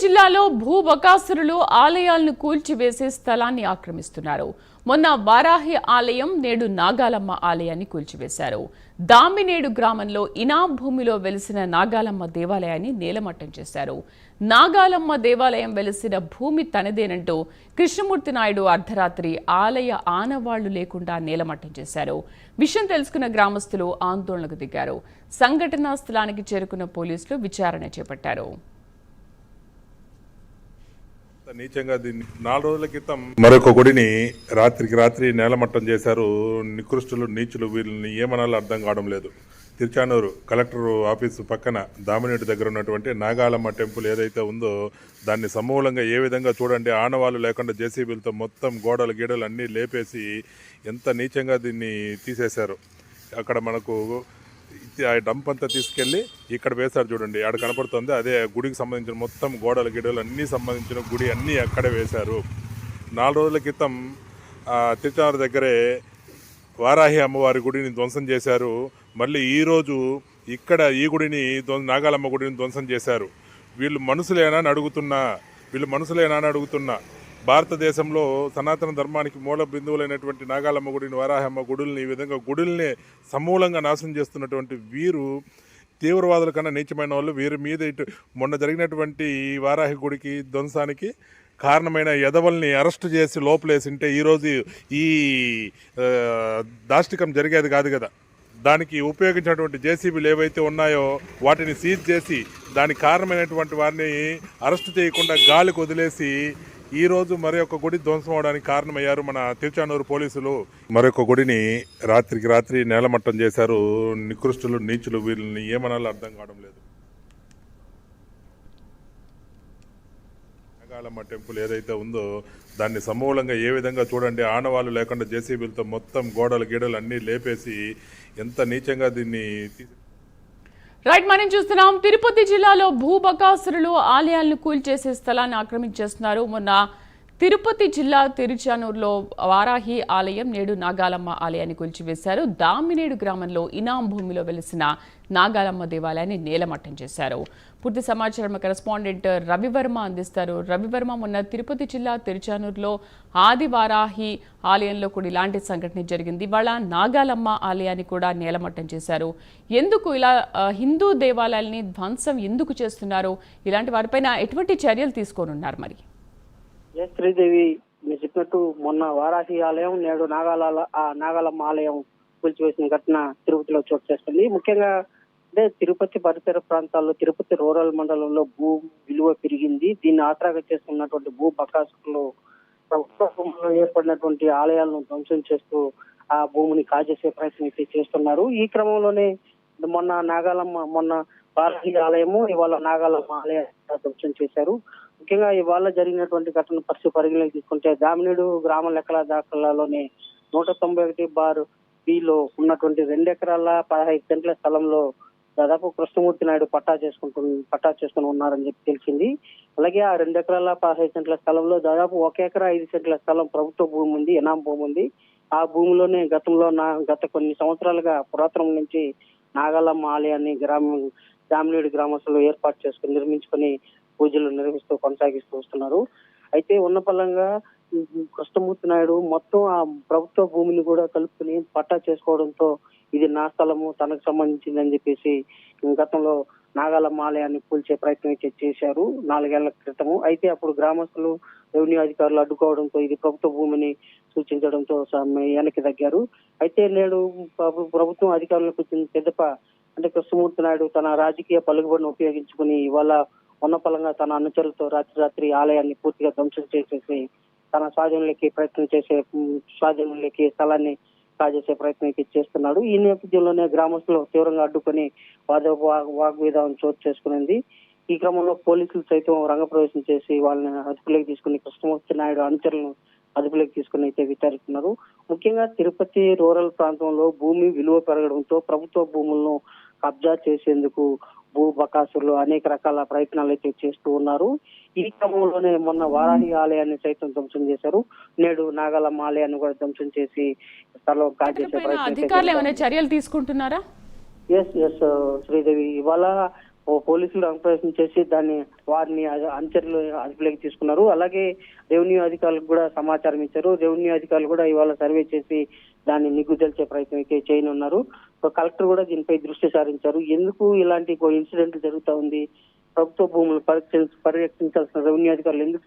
జిల్లాలో భూ బకాసురులు ఆలయాలను కూల్చివేసే స్థలాన్ని ఆక్రమిస్తున్నారు. మొన్న వారాహి ఆలయం, నేడు నాగాలమ్మ ఆలయాన్ని కూల్చివేశారు. దామినేడు గ్రామంలో ఇనాం భూమిలో వెలిసిన నాగాలమ్మ దేవాలయాన్ని నేలమట్టం చేశారు. నాగాలమ్మ దేవాలయం వెలిసిన భూమి తనదేనంటూ కృష్ణమూర్తి నాయుడు అర్ధరాత్రి ఆలయ ఆనవాళ్లు లేకుండా నేలమట్టం చేశారు. విషయం తెలుసుకున్న గ్రామస్తులు ఆందోళనకు దిగారు. సంఘటనా స్థలానికి చేరుకున్న పోలీసులు విచారణ చేపట్టారు. నీచంగా దీన్ని 4 రోజుల క్రితం మరొక గుడిని రాత్రికి రాత్రి నేలమట్టం చేశారు. నికృష్టులు, నీచులు, వీళ్ళని ఏమనాలో అర్థం కావడం లేదు. తిరుచానూరు కలెక్టర్ ఆఫీసు పక్కన దామినేటి దగ్గర ఉన్నటువంటి నాగాలమ్మ టెంపుల్ ఏదైతే ఉందో దాన్ని సమూలంగా ఏ విధంగా చూడండి, ఆనవాళ్ళు లేకుండా జేసీబీలతో మొత్తం గోడలు గీడలు అన్నీ లేపేసి ఎంత నీచంగా దీన్ని తీసేశారు. అక్కడ మనకు ఆ డంప్ అంతా తీసుకెళ్ళి ఇక్కడ వేశారు చూడండి, ఆడ కనపడుతుంది. అదే గుడికి సంబంధించిన మొత్తం గోడల గిడలు అన్నీ సంబంధించిన గుడి అన్నీ అక్కడే వేశారు. 4 రోజుల క్రితం తిరుచానూరు దగ్గరే వారాహి అమ్మవారి గుడిని ధ్వంసం చేశారు. మళ్ళీ ఈరోజు ఇక్కడ ఈ గుడిని నాగాలమ్మ గుడిని ధ్వంసం చేశారు. వీళ్ళు మనుషులేనా అని అడుగుతున్నా. భారతదేశంలో సనాతన ధర్మానికి మూల బిందువులైనటువంటి నాగాలమ్మ గుడిని, వారాహమ్మ గుడుల్ని, ఈ విధంగా గుడుల్ని సమూలంగా నాశనం చేస్తున్నటువంటి వీరు తీవ్రవాదుల కన్నా నీచమైన వాళ్ళు. వీరి మీద ఇటు మొన్న జరిగినటువంటి ఈ వారాహి గుడికి ధ్వంసానికి కారణమైన యదవల్ని అరెస్ట్ చేసి లోపలేసింటే ఈరోజు ఈ దాష్టికం జరిగేది కాదు కదా. దానికి ఉపయోగించినటువంటి జేసీబీలు ఏవైతే ఉన్నాయో వాటిని సీజ్ చేసి దానికి కారణమైనటువంటి వారిని అరెస్ట్ చేయకుండా గాలికి వదిలేసి ఈరోజు మరొక గుడి ధ్వంసం అవడానికి కారణమయ్యారు మన తిరుచానూరు పోలీసులు. మరొక గుడిని రాత్రికి రాత్రి నేలమట్టం చేశారు. నికృష్టులు, నీచులు, వీళ్ళని ఏమనాలో అర్థం కావడం లేదు. నాగాలమ్మ టెంపుల్ ఏదైతే ఉందో దాన్ని సమూలంగా ఏ విధంగా చూడండి, ఆనవాళ్ళు లేకుండా జేసీబీలతో మొత్తం గోడలు గీడలు అన్నీ లేపేసి ఎంత నీచంగా దీన్ని రైట్, మనం చూస్తున్నాం తిరుపతి జిల్లాలో భూ బకాసురులు ఆలయాలను కూల్చేసే స్థలాన్ని ఆక్రమించేస్తున్నారు. మొన్న తిరుపతి జిల్లా తిరుచానూరులో వారాహి ఆలయం, నేడు నాగాలమ్మ ఆలయాన్ని కూల్చివేశారు. దామినేడు గ్రామంలో ఇనాం భూమిలో వెలిసిన నాగాలమ్మ దేవాలయాన్ని నేలమట్టం చేశారు. పూర్తి సమాచారం కరెస్పాండెంట్ రవివర్మ అందిస్తారు. రవివర్మ, మొన్న తిరుపతి జిల్లా తిరుచానూరులో ఆది వారాహి ఆలయంలో కూడా ఇలాంటి సంఘటన జరిగింది. ఇవాళ నాగాలమ్మ ఆలయాన్ని కూడా నేలమట్టం చేశారు. ఎందుకు ఇలా హిందూ దేవాలయాల్ని ధ్వంసం ఎందుకు చేస్తున్నారు? ఇలాంటి వారిపైన ఎటువంటి చర్యలు తీసుకోనున్నారు? మరి శ్రీదేవి, మీరు చెప్పినట్టు మొన్న వారాహి ఆలయం, నేడు నాగాలమ్మ ఆలయం కూల్చివేసిన ఘటన తిరుపతిలో చోటు చేసుకుంది. ముఖ్యంగా అంటే తిరుపతి పరిసర ప్రాంతాల్లో, తిరుపతి రూరల్ మండలంలో భూ విలువ పెరిగింది. దీన్ని ఆసరాగా చేస్తున్నటువంటి భూ బకాసులు ప్రభుత్వంలో ఏర్పడినటువంటి ఆలయాలను ధ్వంసం చేస్తూ ఆ భూమిని కాజేసే ప్రయత్నం అయితే చేస్తున్నారు. ఈ క్రమంలోనే మొన్న వారాహి ఆలయము, ఇవాళ నాగాలమ్మ ఆలయాన్ని ధ్వంసం చేశారు. ముఖ్యంగా ఇవాళ జరిగినటువంటి ఘటన పరిగణలోకి తీసుకుంటే దామినేడు గ్రామ లెక్కల దాఖలాలోనే 191/B ఉన్నటువంటి 2 ఎకరాల 15 సెంట్ల స్థలంలో దాదాపు కృష్ణమూర్తి నాయుడు పట్టా చేసుకుని ఉన్నారని చెప్పి తెలిసింది. అలాగే ఆ 2 ఎకరాల 15 సెంట్ల స్థలంలో దాదాపు 1 ఎకరా 5 సెంట్ల స్థలం ప్రభుత్వ భూమి ఉంది, ఎనాం భూమి ఉంది. ఆ భూమిలోనే గత కొన్ని సంవత్సరాలుగా పురాతనం నుంచి నాగాలమ్మ ఆలయాన్ని దామినేడు గ్రామస్తులు ఏర్పాటు చేసుకుని నిర్మించుకొని పూజలు నిర్వహిస్తూ కొనసాగిస్తూ వస్తున్నారు. అయితే ఉన్నపల్లంగా కృష్ణమూర్తి నాయుడు మొత్తం ఆ ప్రభుత్వ భూమిని కూడా కలుపుకుని పట్టా చేసుకోవడంతో ఇది నా స్థలము, తనకు సంబంధించిందని చెప్పేసి గతంలో నాగాలమ్మ ఆలయాన్ని కూల్చే ప్రయత్నం చేశారు 4 ఏళ్ల క్రితము. అయితే అప్పుడు గ్రామస్తులు, రెవెన్యూ అధికారులు అడ్డుకోవడంతో ఇది ప్రభుత్వ భూమిని సూచించడంతో వెనక్కి తగ్గారు. అయితే నేడు ప్రభుత్వం అధికారులకు వచ్చిన పెద్దప అంటే కృష్ణమూర్తి నాయుడు తన రాజకీయ పలుకుబడిని ఉపయోగించుకుని ఇవాళ ఉన్నపలంగా తన అనుచరులతో రాత్రి ఆలయాన్ని పూర్తిగా ధ్వంసం చేసేసి తన స్వాధీనంలోకి స్థలాన్ని కాజేసే ప్రయత్నం చేస్తున్నాడు. ఈ నేపథ్యంలోనే గ్రామస్తులు తీవ్రంగా అడ్డుకొని వాగ్విధానం చోటు చేసుకునింది. ఈ క్రమంలో పోలీసులు సైతం రంగప్రవేశం చేసి వాళ్ళని అదుపులోకి తీసుకుని కృష్ణమూర్తి నాయుడు అనుచరులను అదుపులోకి తీసుకుని అయితే విచారిస్తున్నారు. ముఖ్యంగా తిరుపతి రూరల్ ప్రాంతంలో భూమి విలువ పెరగడంతో ప్రభుత్వ భూములను కబ్జా చేసేందుకు భూ బకాసులు అనేక రకాల ప్రయత్నాలు అయితే చేస్తూ ఉన్నారు. ఈ క్రమంలోనే మొన్న వారాహి ఆలయాన్ని సైతం ధ్వంసం చేశారు. నేడు నాగాలమ్మ ఆలయాన్ని కూడా ధ్వంసం చేసి స్థలం కాజేసే అధికారులు ఏమైనా చర్యలు తీసుకుంటున్నారా? ఎస్ శ్రీదేవి, ఇవాళ పోలీసులు రంగప్రవేశం చేసి వారిని అనుచరులు అదుపులోకి తీసుకున్నారు. అలాగే రెవెన్యూ అధికారులకు కూడా సమాచారం ఇచ్చారు. రెవెన్యూ అధికారులు కూడా ఇవాళ సర్వే చేసి దాన్ని నిగ్గుతేల్చే ప్రయత్నం అయితే చేయనున్నారు. కలెక్టర్ కూడా దీనిపై దృష్టి సారించారు. ఎందుకు ఇలాంటి ఇన్సిడెంట్ జరుగుతా ఉంది, ప్రభుత్వ భూములు పరిరక్షించాల్సిన రెవెన్యూ అధికారులు ఎందుకు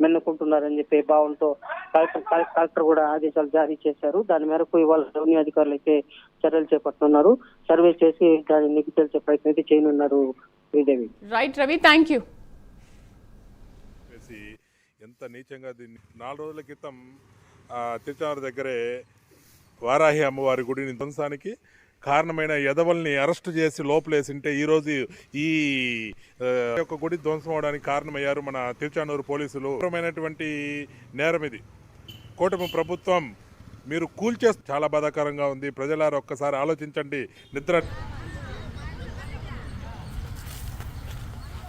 మెన్నుకుంటున్నారని చెప్పే భావంతో కలెక్టర్ కూడా ఆదేశాలు జారీ చేశారు. దాని మేరకు ఇవాళ రెవెన్యూ అధికారులు అయితే చర్యలు చేపడుతున్నారు. సర్వే చేసి దాన్ని నిగ్గు తెలిసే ప్రయత్నం అయితే చేయనున్నారు. Sridevi. Right Ravi, thank you. ఎంత నీచంగా దీన్ని 4 రోజుల క్రితం తిరుచానూరు దగ్గరే వారాహి అమ్మవారి గుడిని ధ్వంసానికి కారణమైన యదవల్ని అరెస్ట్ చేసి లోపలేసింటే ఈరోజు ఈ యొక్క గుడి ధ్వంసం అవడానికి కారణమయ్యారు మన తిరుచానూరు పోలీసులు. ఘోరమైనటువంటి నేరం ఇది. కూటమి ప్రభుత్వం మీరు కూల్చేస్తే చాలా బాధాకరంగా ఉంది. ప్రజలారు ఒక్కసారి ఆలోచించండి. నిద్ర